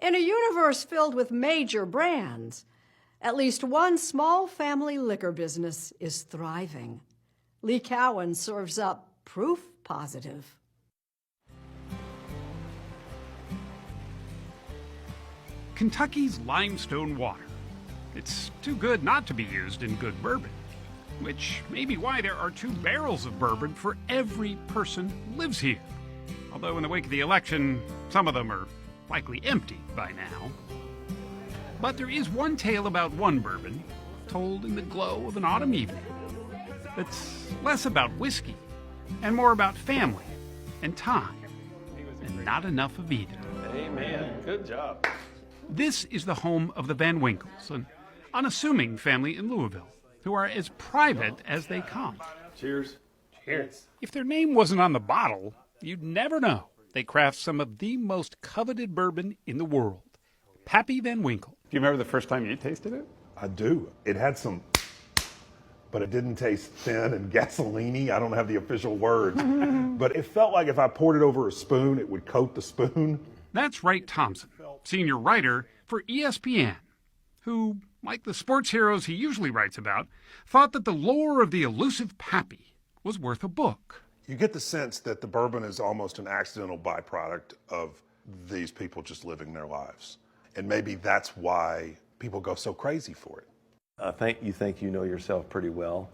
In a universe filled with major brands, at least one small family liquor business is thriving. Lee Cowan serves up proof positive. Kentucky's limestone water. It's too good not to be used in good bourbon, which may be why there are 2 barrels of bourbon for every person who lives here. Although in the wake of the election, some of them are likely empty by now. But there is one tale about one bourbon, told in the glow of an autumn evening, that's less about whiskey and more about family and time, and not enough of either. Amen. Good job. This is the home of the Van Winkles, an unassuming family in Louisville, who are as private as they come. Cheers. Cheers. If their name wasn't on the bottle, you'd never know they craft some of the most coveted bourbon in the world. Pappy Van Winkle. Do you remember the first time you tasted it? I do. It had some, but it didn't taste thin and gasoline-y. I don't have the official words. But it felt like if I poured it over a spoon, it would coat the spoon. That's Wright Thompson, senior writer for ESPN, who, like the sports heroes he usually writes about, thought that the lore of the elusive Pappy was worth a book. You get the sense that the bourbon is almost an accidental byproduct of these people just living their lives. And maybe that's why people go so crazy for it. I think you know yourself pretty well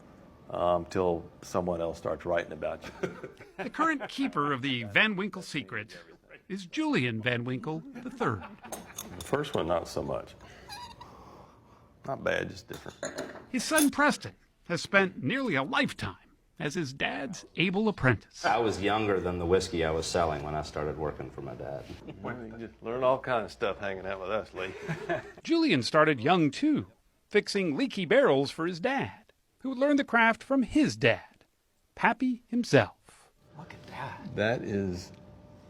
till someone else starts writing about you. The current keeper of the Van Winkle secret is Julian Van Winkle III. The first one, not so much. Not bad, just different. His son Preston has spent nearly a lifetime as his dad's able apprentice. I was younger than the whiskey I was selling when I started working for my dad. Well, you just learn all kinds of stuff hanging out with us, Lee. Julian started young too, fixing leaky barrels for his dad, who learned the craft from his dad, Pappy himself. Look at that. That is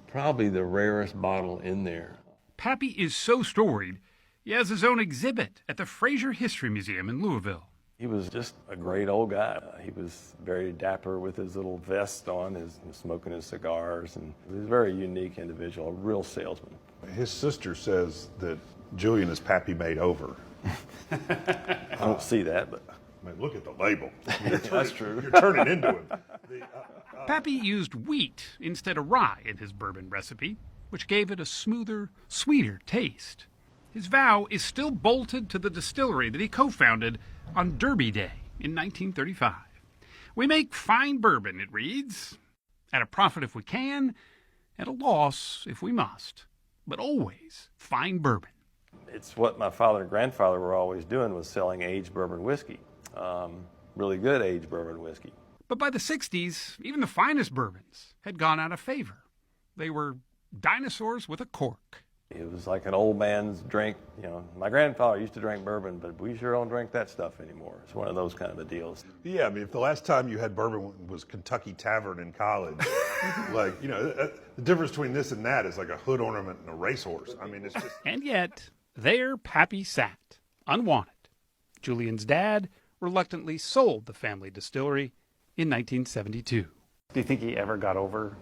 probably the rarest bottle in there. Pappy is so storied, he has his own exhibit at the Fraser History Museum in Louisville. He was just a great old guy. He was very dapper with his little vest on, smoking his cigars, and he was a very unique individual, a real salesman. His sister says that Julian is Pappy made over. I don't see that, but I mean, look at the label. that's true. You're turning into him. Pappy used wheat instead of rye in his bourbon recipe, which gave it a smoother, sweeter taste. His vow is still bolted to the distillery that he co-founded on Derby Day in 1935. We make fine bourbon, it reads, at a profit if we can, at a loss if we must, but always fine bourbon. it's what my father and grandfather were always doing, was selling aged bourbon whiskey, really good aged bourbon whiskey. But by the 60s, even the finest bourbons had gone out of favor. They were dinosaurs with a cork. It was like an old man's drink. You know, my grandfather used to drink bourbon, but we sure don't drink that stuff anymore. It's one of those kind of a deals. Yeah, I mean, if the last time you had bourbon was Kentucky Tavern in college, like, you know, the difference between this and that is like a hood ornament and a racehorse. I mean, it's just... And yet, there Pappy sat, unwanted. Julian's dad reluctantly sold the family distillery in 1972. Do you think he ever got over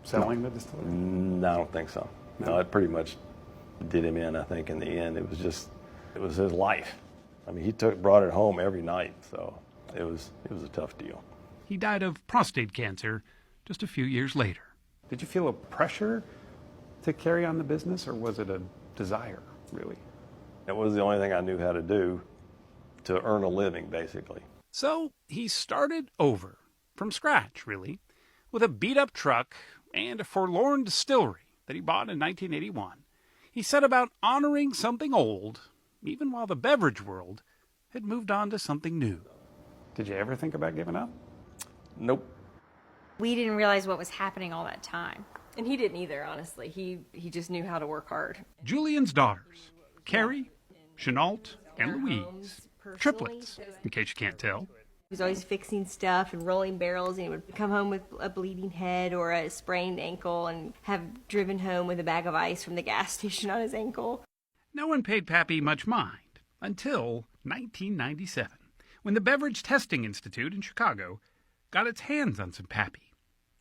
selling the distillery? No, I don't think so. No, it pretty much did him in, I think, in the end. It was his life. I mean, he brought it home every night, so it was a tough deal. He died of prostate cancer just a few years later. Did you feel a pressure to carry on the business, or was it a desire, really? It was the only thing I knew how to do to earn a living, basically. So he started over, from scratch, really, with a beat-up truck and a forlorn distillery that he bought in 1981. He set about honoring something old, even while the beverage world had moved on to something new. Did you ever think about giving up? Nope. We didn't realize what was happening all that time. And he didn't either, honestly. He just knew how to work hard. Julian's daughters, Carrie, Chenault, and Louise, triplets, in case you can't tell. He was always fixing stuff and rolling barrels, and he would come home with a bleeding head or a sprained ankle and have driven home with a bag of ice from the gas station on his ankle. No one paid Pappy much mind until 1997, when the Beverage Testing Institute in Chicago got its hands on some Pappy.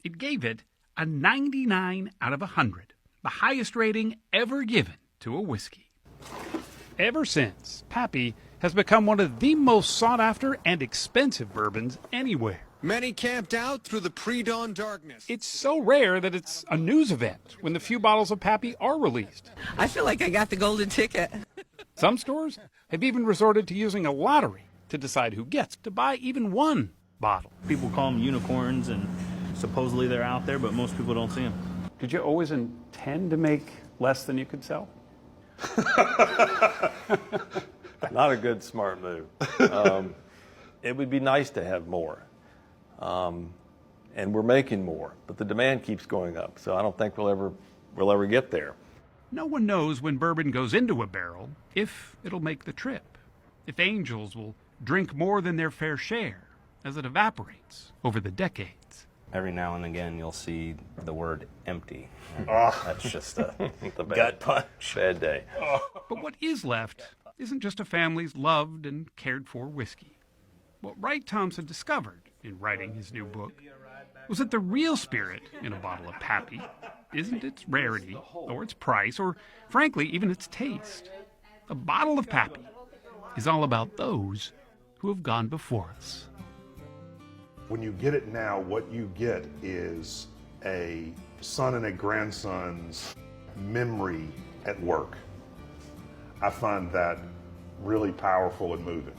It gave it a 99 out of 100, the highest rating ever given to a whiskey. Ever since, Pappy has become one of the most sought-after and expensive bourbons anywhere. Many camped out through the pre-dawn darkness. It's so rare that it's a news event when the few bottles of Pappy are released. I feel like I got the golden ticket. Some stores have even resorted to using a lottery to decide who gets to buy even one bottle. People call them unicorns, and supposedly they're out there, but most people don't see them. Did you always intend to make less than you could sell? Not a good, smart move. It would be nice to have more. And we're making more, but the demand keeps going up, so I don't think we'll ever get there. No one knows when bourbon goes into a barrel if it'll make the trip, if angels will drink more than their fair share as it evaporates over the decades. Every now and again, you'll see the word empty. Oh. That's just a Bad- gut punch. Bad day. But what is left isn't just a family's loved and cared for whiskey. What Wright Thompson discovered in writing his new book was that the real spirit in a bottle of Pappy isn't its rarity or its price or, frankly, even its taste. A bottle of Pappy is all about those who have gone before us. When you get it now, what you get is a son and a grandson's memory at work. I find that really powerful and moving.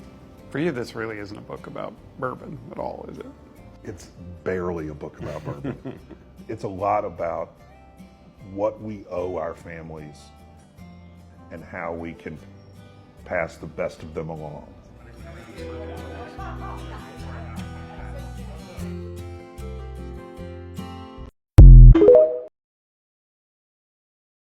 For you, this really isn't a book about bourbon at all, is it? It's barely a book about bourbon. It's a lot about what we owe our families and how we can pass the best of them along.